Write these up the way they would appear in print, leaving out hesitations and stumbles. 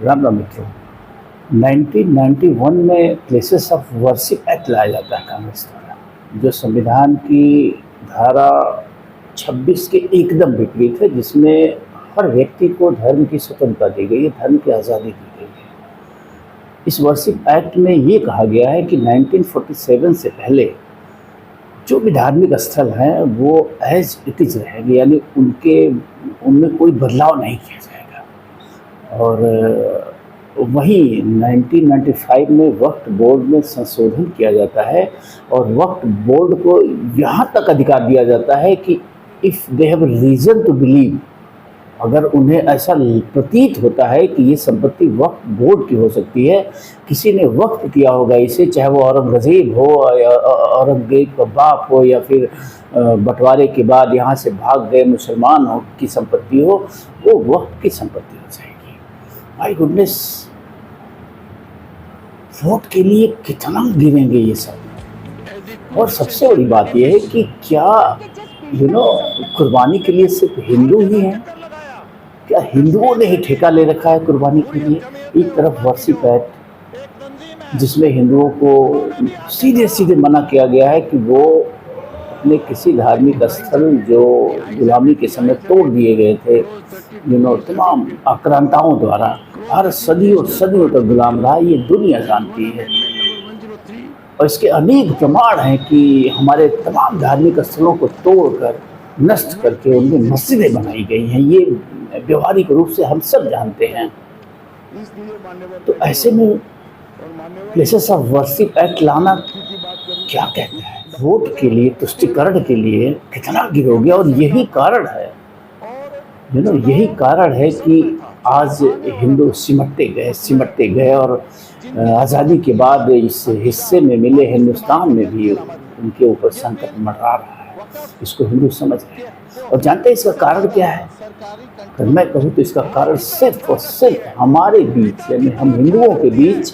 राम राम मित्रों। 1991 में places of worship act लाया जाता है कांग्रेस द्वारा, जो संविधान की धारा 26 के एकदम विपरीत है, जिसमें हर व्यक्ति को धर्म की स्वतंत्रता दी गई है, धर्म की आज़ादी दी गई है। इस वर्शिप एक्ट में ये कहा गया है कि 1947 से पहले जो भी धार्मिक स्थल हैं वो एज इट इज़ रहेंगे, यानी उनमें कोई बदलाव नहीं किया जाएगा। और वहीं 1995 में वक्फ बोर्ड में संशोधन किया जाता है और वक्फ बोर्ड को यहाँ तक अधिकार दिया जाता है कि if they have reason to believe, अगर उन्हें ऐसा प्रतीत होता है कि ये संपत्ति वक्फ बोर्ड की हो सकती है, किसी ने वक्फ किया होगा इसे, चाहे वो औरंगज़ेब हो या औरंगज़ेब का बाप हो या फिर बंटवारे के बाद यहाँ से भाग गए मुसलमान हो की संपत्ति हो, वो वक्फ की संपत्ति हो जाएगी। माय गुडनेस, वोट के लिए कितना गिरेंगे ये सब। और सबसे बड़ी बात यह है कि क्या कुर्बानी के लिए सिर्फ हिंदू ही हैं? क्या हिंदुओं ने ही ठेका ले रखा है कुर्बानी के लिए? एक तरफ वर्शिप एक्ट जिसमें हिंदुओं को सीधे सीधे मना किया गया है कि वो अपने किसी धार्मिक स्थल जो गुलामी के समय तोड़ दिए गए थे, तमाम आक्रांताओं द्वारा, भारत सदियों सदियों तक गुलाम रहा, ये दुनिया जानती है। और इसके अनेक प्रमाण हैं कि हमारे तमाम धार्मिक स्थलों को तोड़कर, नष्ट करके उनमें मस्जिदें बनाई गई हैं। ये व्यवहारिक रूप से हम सब जानते हैं। तो ऐसे में प्लेसेस ऑफ वर्शिप एक्ट लाना क्या कहते हैं? वोट के लिए, तुष्टीकरण के लिए कितना गिरोगे। और यही कारण है, यही कारण है कि आज हिंदू सिमटते गए और आज़ादी के बाद इस हिस्से में मिले हिंदुस्तान में भी उनके ऊपर संकट मंडरा रहा है। इसको हिंदू समझ रहे हैं और जानते हैं इसका कारण क्या है। अगर मैं कहूँ तो इसका कारण सिर्फ और सिर्फ हमारे बीच, यानी हम हिंदुओं के बीच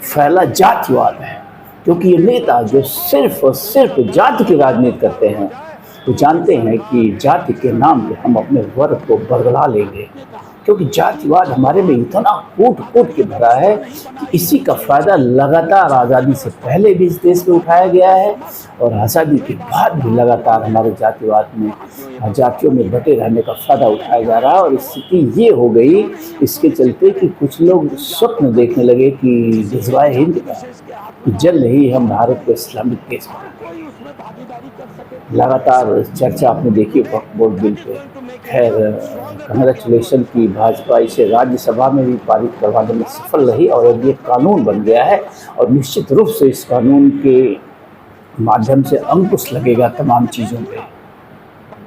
फैला जातिवाद है। क्योंकि ये नेता जो सिर्फ और सिर्फ जाति की राजनीति करते हैं, वो जानते हैं कि जाति के नाम पे हम अपने वर्ग को बरगला लेंगे। क्योंकि जातिवाद हमारे में इतना कूट के भरा है कि इसी का फ़ायदा लगातार आज़ादी से पहले भी इस देश में उठाया गया है और आज़ादी के बाद भी लगातार हमारे जातिवाद में, जातियों में बटे रहने का फ़ायदा उठाया जा रहा है। और स्थिति ये हो गई इसके चलते कि कुछ लोग स्वप्न देखने लगे कि जज्बा हिंद का, जल्द ही हम भारत को इस्लामिक देश बनाएंगे। लगातार चर्चा आपने देखी वक्फ बोर्ड बिल पे। खैर, कांग्रेचुलेशन की भाजपा इसे राज्यसभा में भी पारित करवाने में सफल रही और अब ये कानून बन गया है। और निश्चित रूप से इस कानून के माध्यम से अंकुश लगेगा तमाम चीज़ों पे,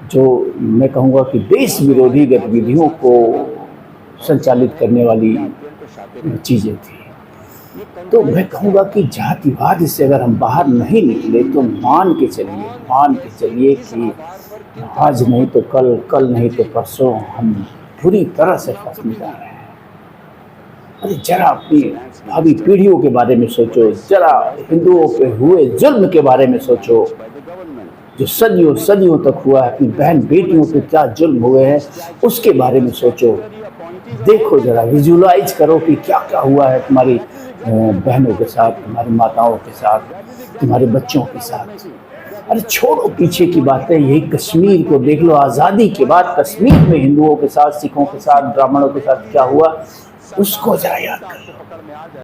जो मैं कहूँगा कि देश विरोधी गतिविधियों को संचालित करने वाली चीज़ें थी। तो मैं कहूँगा कि जातिवाद से अगर हम बाहर नहीं निकले तो मान के चलिए कि आज नहीं तो कल नहीं तो परसों हम पूरी तरह से फंसने जा रहे हैं। अरे जरा अपनी भावी पीढ़ियों के बारे में सोचो, जरा हिंदुओं पे हुए जुल्म के बारे में सोचो, जो सदियों तक हुआ है। अपनी बहन बेटियों पे क्या जुल्म हुए हैं उसके बारे में सोचो। देखो, जरा विजुअलाइज करो कि क्या क्या हुआ है तुम्हारी बहनों के साथ, तुम्हारी माताओं के साथ, तुम्हारे बच्चों के साथ। अरे छोड़ो पीछे की बातें, यही कश्मीर को देख लो। आज़ादी के बाद कश्मीर में हिंदुओं के साथ, सिखों के साथ, ब्राह्मणों के साथ क्या हुआ उसको जरा याद कर लो।